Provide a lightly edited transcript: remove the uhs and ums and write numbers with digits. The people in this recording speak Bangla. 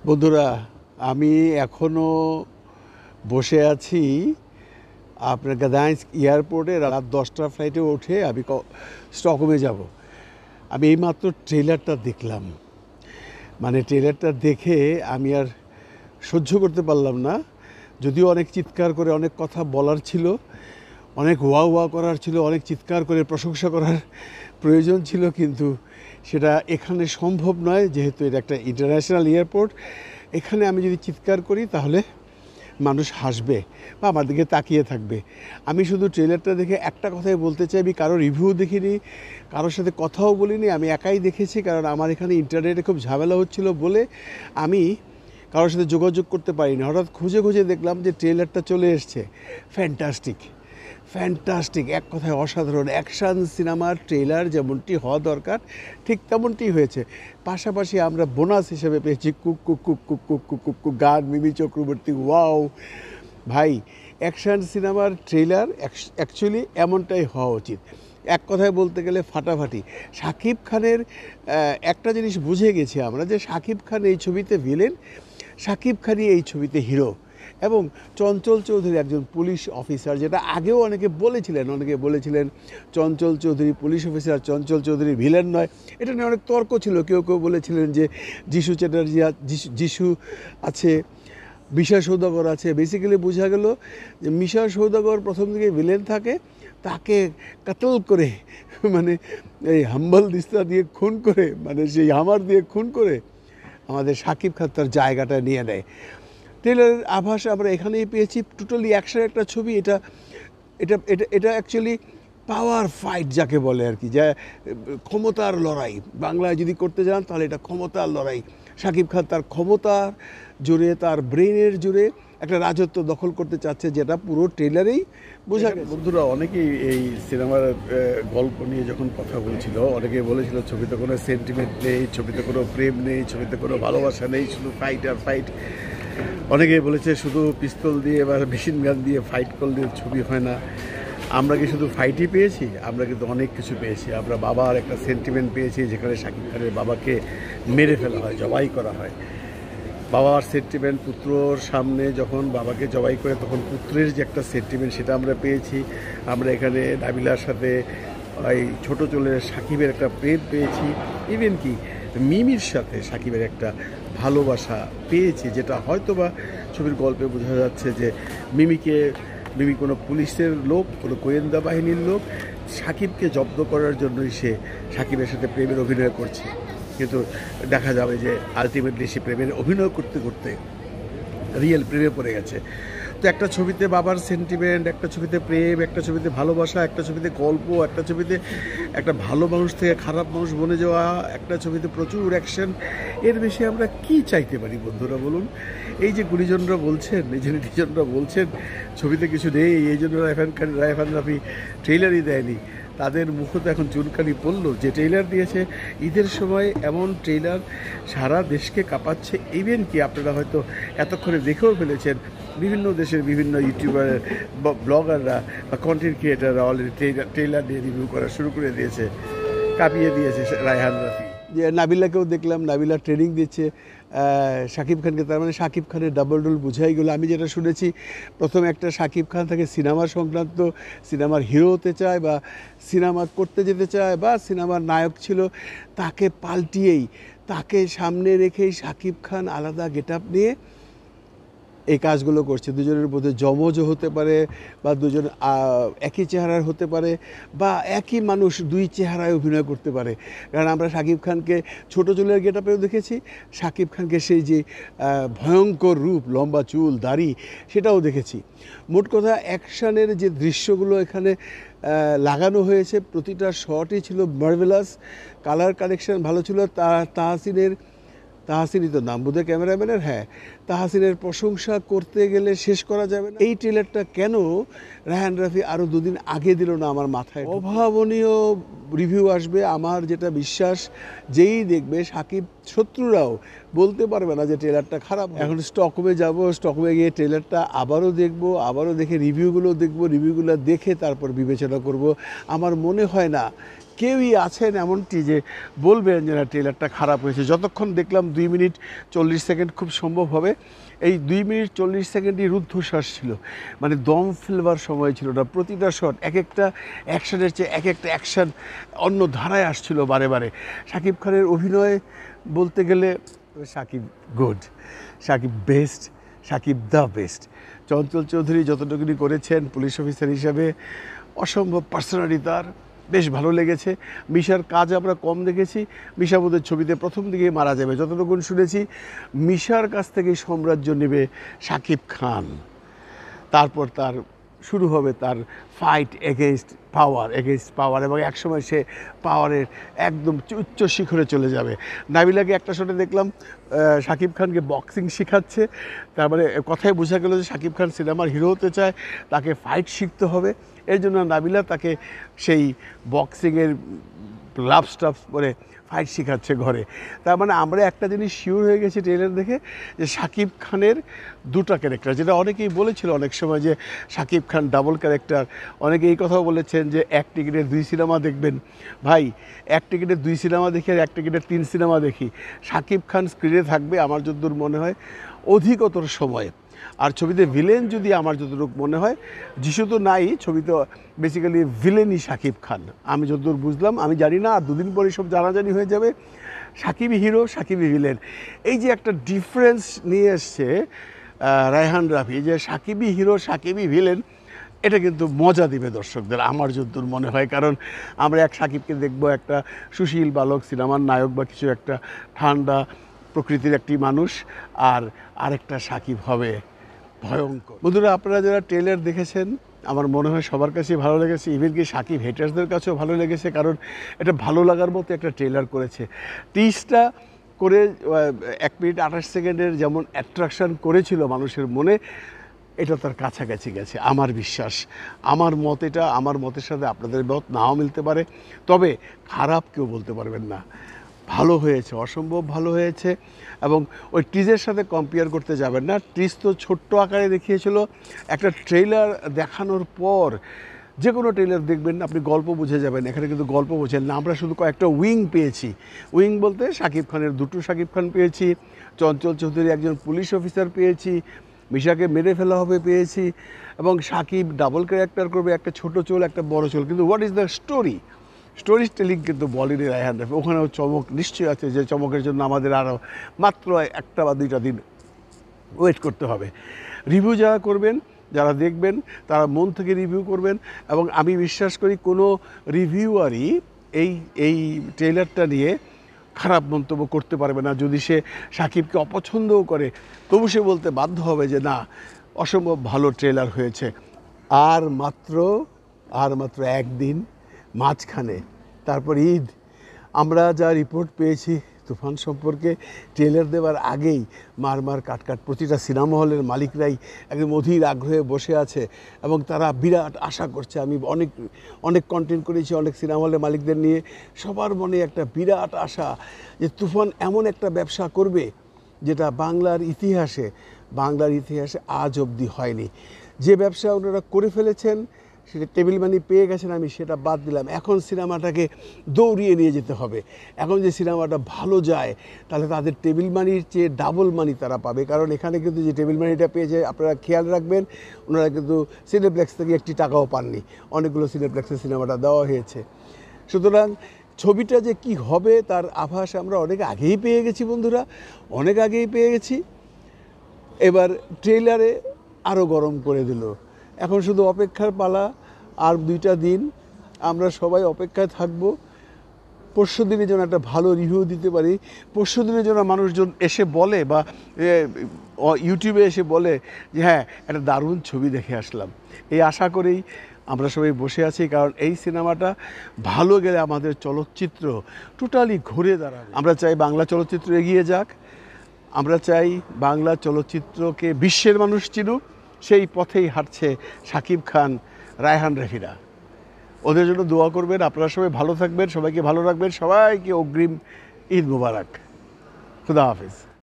বন্ধুরা, আমি এখনো বসে আছি আপনার গাদাইন্স্ক এয়ারপোর্টে। রাত 10টার ফ্লাইটে উঠে আমি স্টকহোমে যাব। আমি এইমাত্র ট্রেলারটা দেখলাম। মানে ট্রেলারটা দেখে আমি আর সহ্য করতে পারলাম না। যদিও অনেক চিৎকার করে অনেক কথা বলার ছিল, অনেক ওয়া ওয়া করার ছিল, অনেক চিৎকার করে প্রশংসা করার প্রয়োজন ছিল, কিন্তু সেটা এখানে সম্ভব নয়, যেহেতু এটা একটা ইন্টারন্যাশনাল এয়ারপোর্ট। এখানে আমি যদি চিৎকার করি তাহলে মানুষ হাসবে বা আমার দিকে তাকিয়ে থাকবে। আমি শুধু ট্রেলারটা দেখে একটা কথাই বলতে চাই, আমি কারো রিভিউ দেখিনি, কারোর সাথে কথাও বলিনি, আমি একাই দেখেছি। কারণ আমার এখানে ইন্টারনেটে খুব ঝামেলা হচ্ছিল বলে আমি কারোর সাথে যোগাযোগ করতে পারিনি। হঠাৎ খুঁজে খুঁজে দেখলাম যে ট্রেলারটা চলে এসছে। ফ্যান্টাস্টিক, ফ্যান্টাস্টিক, এক কথায় অসাধারণ। অ্যাকশান সিনেমার ট্রেলার যেমনটি হওয়া দরকার ঠিক তেমনটি হয়েছে। পাশাপাশি আমরা বোনাস হিসেবে পেয়েছি cook cook cook cook cook cook cook cook গান, মিমি চক্রবর্তী। ওয়াও ভাই, অ্যাকশান সিনেমার ট্রেলার অ্যাকচুয়ালি এমনটাই হওয়া উচিত। এক কথায় বলতে গেলে ফাটাফাটি। শাকিব খানের একটা জিনিস বুঝে গেছি আমরা, যে শাকিব খান এই ছবিতে ভিলেন, শাকিব খানই এই ছবিতে হিরো। এবং চঞ্চল চৌধুরী একজন পুলিশ অফিসার, যেটা আগেও অনেকে বলেছিলেন Chanchal Chowdhury police officer, Chanchal Chowdhury villain নয়। এটা নিয়ে অনেক তর্ক ছিল। কেউ কেউ বলেছিলেন যে যিশু চ্যাটার্জি, যিশু আছে, মিশা সৌদাগর আছে। বেসিক্যালি বোঝা গেল যে মিশা সৌদাগর প্রথম দিকে ভিলেন থাকে, তাকে কাতল করে, মানে এই হাম্বল দিস্তা দিয়ে খুন করে, মানে সেই হামার দিয়ে খুন করে আমাদের শাকিব খান তার জায়গাটা নিয়ে নেয়। ট্রেলারের আভাস আমরা এখানেই পেয়েছি। টোটালি অ্যাকশন একটা ছবি। এটা এটা এটা এটা অ্যাকচুয়ালি পাওয়ার ফাইট যাকে বলে আর কি, যা ক্ষমতার লড়াই। বাংলায় যদি করতে যান তাহলে এটা ক্ষমতার লড়াই। শাকিব খান তার ক্ষমতার জোরে, তার ব্রেনের জোরে একটা রাজত্ব দখল করতে চাচ্ছে, যেটা পুরো ট্রেলারেই বোঝা গেছে। বন্ধুরা, অনেকেই এই সিনেমার গল্প নিয়ে যখন কথা বলছিল, অনেকেই বলেছিল ছবিতে কোনো সেন্টিমেন্ট নেই, ছবিতে কোনো প্রেম নেই, ছবিতে কোনো ভালোবাসা নেই, শুধু ফাইট আর ফাইট। অনেকেই বলেছে শুধু পিস্তল দিয়ে বা মেশিন গান দিয়ে ফাইট করলে ছবি হয় না। আমরা কি শুধু ফাইটই পেয়েছি? আমরা কিন্তু অনেক কিছু পেয়েছি। আমরা বাবার একটা সেন্টিমেন্ট পেয়েছি, যেখানে শাকিব খানের বাবাকে মেরে ফেলা হয়, জবাই করা হয়। বাবার সেন্টিমেন্ট, পুত্রর সামনে যখন বাবাকে জবাই করে তখন পুত্রের যে একটা সেন্টিমেন্ট, সেটা আমরা পেয়েছি। আমরা এখানে নাবিলার সাথে ওই ছোটো চুলের শাকিবের একটা প্রেম পেয়েছি। ইভেন কি মিমির সাথে শাকিবের একটা ভালোবাসা পেয়েছি, যেটা হয়তো বা ছবির গল্পে বোঝা যাচ্ছে যে মিমি কোনো পুলিশের লোক, কোনো গোয়েন্দা বাহিনীর লোক, শাকিবকে জব্দ করার জন্যই সে শাকিবের সাথে প্রেমের অভিনয় করছে। কিন্তু দেখা যাবে যে আলটিমেটলি সে প্রেমের অভিনয় করতে করতে রিয়েল প্রেমে পড়ে গেছে। তো একটা ছবিতে বাবার সেন্টিমেন্ট, একটা ছবিতে প্রেম, একটা ছবিতে ভালোবাসা, একটা ছবিতে গল্প, একটা ছবিতে একটা ভালো মানুষ থেকে খারাপ মানুষ বনে যাওয়া, একটা ছবিতে প্রচুর অ্যাকশন। এর বেশি আমরা কি চাইতে পারি বন্ধুরা বলুন? এই যে গুণীজনরা বলছেন, এই যে নেটিজনরা বলছেন ছবিতে কিছু নেই, এই জন্য রায়হান রাফি ট্রেলারই দেয়নি, তাদের মুখে তো এখন চুনকানি পড়ল। যে ট্রেলার দিয়েছে ঈদের সময়, এমন ট্রেলার সারা দেশকে কাঁপাচ্ছে। ইভেন কি আপনারা হয়তো এতক্ষণে দেখেও ফেলেছেন, বিভিন্ন দেশের বিভিন্ন ইউটিউবার, ব্লগাররা বা কন্টেন্ট ক্রিয়েটাররা অলরেডি ট্রেলার দিয়ে রিভিউ করা শুরু করে দিয়েছে, কাঁপিয়ে দিয়েছে রায়হান রাফি। যে নাবিলাকেও দেখলাম, নাবিলা ট্রেনিং দিচ্ছে শাকিব খানকে। তার মানে শাকিব খানের ডাবল রোল বুঝাই গেলো। আমি যেটা শুনেছি, প্রথমে একটা শাকিব খান তাকে সিনেমার সংক্রান্ত, সিনেমার হিরো হতে চায় বা সিনেমা করতে যেতে চায় বা সিনেমার নায়ক ছিল, তাকে পাল্টিয়েই, তাকে সামনে রেখেই শাকিব খান আলাদা গেট আপ নিয়ে এই কাজগুলো করছে। দুজনের মধ্যে যমজও হতে পারে, বা দুজন একই চেহারার হতে পারে, বা একই মানুষ দুই চেহারায় অভিনয় করতে পারে। কারণ আমরা শাকিব খানকে ছোটো চুলের গেট আপেও দেখেছি, শাকিব খানকে সেই যে ভয়ঙ্কর রূপ, লম্বা চুল, দাড়ি, সেটাও দেখেছি। মোট কথা অ্যাকশানের যে দৃশ্যগুলো এখানে লাগানো হয়েছে, প্রতিটা শটই ছিল মার্ভেলাস। কালার কালেকশন ভালো ছিল। তাহসিনই তো নাম বোধহয় ক্যামেরাম্যানের। হ্যাঁ, তাহসিনের প্রশংসা করতে গেলে শেষ করা যাবে না। এই ট্রেলারটা কেন রায়হান রাফি আরও দুদিন আগে দিল না আমার মাথায়। অভাবনীয় রিভিউ আসবে, আমার যেটা বিশ্বাস। যেই দেখবে, শাকিব শত্রুরাও বলতে পারবে না যে ট্রেলারটা খারাপ। এখন স্টকহোমে যাব, স্টকহোমে গিয়ে ট্রেলারটা আবারও দেখব, আবারও দেখে রিভিউগুলো দেখব, রিভিউগুলো দেখে তারপর বিবেচনা করব। আমার মনে হয় না কেউই আছেন এমনটি যে বলবেন যে না ট্রেলারটা খারাপ হয়েছে? যতক্ষণ দেখলাম 2 মিনিট 40 সেকেন্ড খুব সম্ভব হবে। এই 2 মিনিট 40 সেকেন্ডই রুদ্ধশ্বাস ছিল, মানে দম ফেলবার সময় ছিল না। প্রতিটা শট এক একটা অ্যাকশনের চেয়ে এক একটা অ্যাকশন অন্য ধারায় আসছিল বারে বারে। শাকিব খানের অভিনয় বলতে গেলে Shakib good, Shakib best, Shakib the best. Chanchal Chowdhury যতটুকুনি করেছেন পুলিশ অফিসার হিসাবে অসম্ভব পার্সোনালিটি তার, বেশ ভালো লেগেছে। মিশার কাজ আমরা কম দেখেছি, মিশা বোধের ছবিতে প্রথম দিকেই মারা যাবে যতটুকু শুনেছি। মিশার কাছ থেকেই সাম্রাজ্য নেবে শাকিব খান, তারপর তার শুরু হবে তার ফাইট এগেইনস্ট পাওয়ার, এবং একসময় সে পাওয়ারের একদম উচ্চ শিখরে চলে যাবে। নাবিলাকে একটা শটে দেখলাম শাকিব খানকে বক্সিং শেখাচ্ছে, তার মানে কথায় বোঝা গেল যে শাকিব খান সিনেমার হিরো হতে চায়, তাকে ফাইট শিখতে হবে। এর জন্য নাবিলা তাকে সেই বক্সিংয়ের গ্লাভস টাভস পরে ফাইট শেখাচ্ছে ঘরে। তার মানে আমরা একটা জিনিস শিওর হয়ে গেছি ট্রেলার দেখে, যে শাকিব খানের দুটা ক্যারেক্টার, যেটা অনেকেই বলেছিল অনেক সময় যে শাকিব খান ডাবল ক্যারেক্টার। অনেকে এই কথাও বলেছেন যে এক টিকিটে 2 সিনেমা দেখবেন। ভাই, এক টিকিটে 2 সিনেমা দেখি আর এক টিকিটে 3 সিনেমা দেখি, শাকিব খান স্ক্রিনে থাকবে আমার যতদূর মনে হয় অধিকতর সময়। আর ছবিতে ভিলেন যদি আমার যতটুকু মনে হয়, যিশু তো নাই ছবিতে, বেসিক্যালি ভিলেনই শাকিব খান আমি যতদূর বুঝলাম। আমি জানি না, আর 2 দিন পরে সব জানাজানি হয়ে যাবে। শাকিবই হিরো, শাকিবই ভিলেন, এই যে একটা ডিফারেন্স নিয়ে এসছে রায়হান রাফি, যে শাকিবই হিরো শাকিবই ভিলেন, এটা কিন্তু মজা দিবে দর্শকদের আমার যতদূর মনে হয়। কারণ আমরা এক শাকিবকে দেখবো একটা সুশীল বালক, সিনেমার নায়ক বা কিছু একটা ঠান্ডা প্রকৃতির একটি মানুষ, আর আরেকটা শাকিব হবে ভয়ঙ্কর। বন্ধুরা, আপনারা যারা ট্রেলার দেখেছেন আমার মনে হয় সবার কাছেই ভালো লেগেছে, ইভেন কি শাকিব হেটার্সদের কাছেও ভালো লেগেছে, কারণ এটা ভালো লাগার মতো একটা ট্রেলার করেছে। টিজটা করে 1 মিনিট 28 সেকেন্ডের যেমন অ্যাট্রাকশন করেছিল মানুষের মনে, এটা তার কাছাকাছি গেছে আমার বিশ্বাস। আমার মত এটা, আমার মতের সাথে আপনাদের মত নাও মিলতে পারে, তবে খারাপ কেউ বলতে পারবেন না। ভালো হয়েছে, অসম্ভব ভালো হয়েছে। এবং ওই টিজের সাথে কম্পেয়ার করতে যাবেন না, টিজ তো ছোট্ট আকারে দেখিয়েছিল। একটা ট্রেলার দেখানোর পর যে কোনো ট্রেলার দেখবেন আপনি গল্প বুঝে যাবেন, এখানে কিন্তু গল্প বুঝেন না। আমরা শুধু কয়েকটা উইং পেয়েছি। উইং বলতে শাকিব খানের দুটো শাকিব খান পেয়েছি, চঞ্চল চৌধুরী একজন পুলিশ অফিসার পেয়েছি, মিশাকে মেরে ফেলা হবে পেয়েছি, এবং শাকিব ডাবল ক্যারেক্টার করবে, একটা ছোট চোল একটা বড় চোল। কিন্তু what is the story telling কিন্তু বলিনি রায়হান রাফি। ওখানেও চমক নিশ্চয়ই আছে, যে চমকের জন্য আমাদের আরও মাত্র 1 বা 2টা দিন ওয়েট করতে হবে। রিভিউ যারা করবেন, যারা দেখবেন, তারা মন থেকে রিভিউ করবেন। এবং আমি বিশ্বাস করি কোনো রিভিউয়ারই এই ট্রেলারটা নিয়ে খারাপ মন্তব্য করতে পারবে না। যদি সে শাকিবকে অপছন্দও করে, তবু সে বলতে বাধ্য হবে যে না, অসম্ভব ভালো ট্রেলার হয়েছে। আর মাত্র 1 দিন মাঝখানে, তারপর ঈদ। আমরা যা রিপোর্ট পেয়েছি তুফান সম্পর্কে, ট্রেলার দেওয়ার আগেই মার কাট প্রতিটা সিনেমা হলের মালিকরাই একদম অধীর আগ্রহে বসে আছে, এবং তারা বিরাট আশা করছে। আমি অনেক কন্টেন্ট করেছি অনেক সিনেমা হলের মালিকদের নিয়ে, সবার মনে একটা বিরাট আশা যে তুফান এমন একটা ব্যবসা করবে যেটা বাংলার ইতিহাসে আজ অবধি হয়নি। যে ব্যবসা ওনারা করে ফেলেছেন, সেটা টেবিল মানি পেয়ে গেছেন, আমি সেটা বাদ দিলাম। এখন সিনেমাটাকে দৌড়িয়ে নিয়ে যেতে হবে। এখন যে সিনেমাটা ভালো যায়, তাহলে তাদের টেবিল মানির চেয়ে ডাবল মানি তারা পাবে। কারণ এখানে কিন্তু যে টেবিল মানিটা পেয়েছে, আপনারা খেয়াল রাখবেন, ওনারা কিন্তু সিনেপ্লেক্স থেকে 1টি টাকাও পাননি। অনেকগুলো সিনেপ্লেক্সে সিনেমাটা দেওয়া হয়েছে। সুতরাং ছবিটা যে কি হবে তার আভাস আমরা অনেক আগেই পেয়ে গেছি বন্ধুরা, অনেক আগেই পেয়ে গেছি। এবার ট্রেলারে আরও গরম করে দিল। এখন শুধু অপেক্ষার পালা। আর 2টা দিন আমরা সবাই অপেক্ষায় থাকব। পরশু দিনের জন্য একটা ভালো রিভিউ দিতে পারি, পরশু দিনের জন্য মানুষজন এসে বলে বা ইউটিউবে এসে বলে যে হ্যাঁ, একটা দারুণ ছবি দেখে আসলাম। এই আশা করেই আমরা সবাই বসে আছি, কারণ এই সিনেমাটা ভালো গেলে আমাদের চলচ্চিত্র টোটালি ঘুরে দাঁড়াবে। আমরা চাই বাংলা চলচ্চিত্র এগিয়ে যাক, আমরা চাই বাংলা চলচ্চিত্রকে বিশ্বের মানুষ চিনুক। সেই পথেই হাঁটছে শাকিব খান, রায়হান রাফিরা। ওদের জন্য দোয়া করবেন। আপনারা সবাই ভালো থাকবেন, সবাইকে ভালো রাখবেন। সবাইকে অগ্রিম ঈদ মোবারক। খুদা হাফেজ।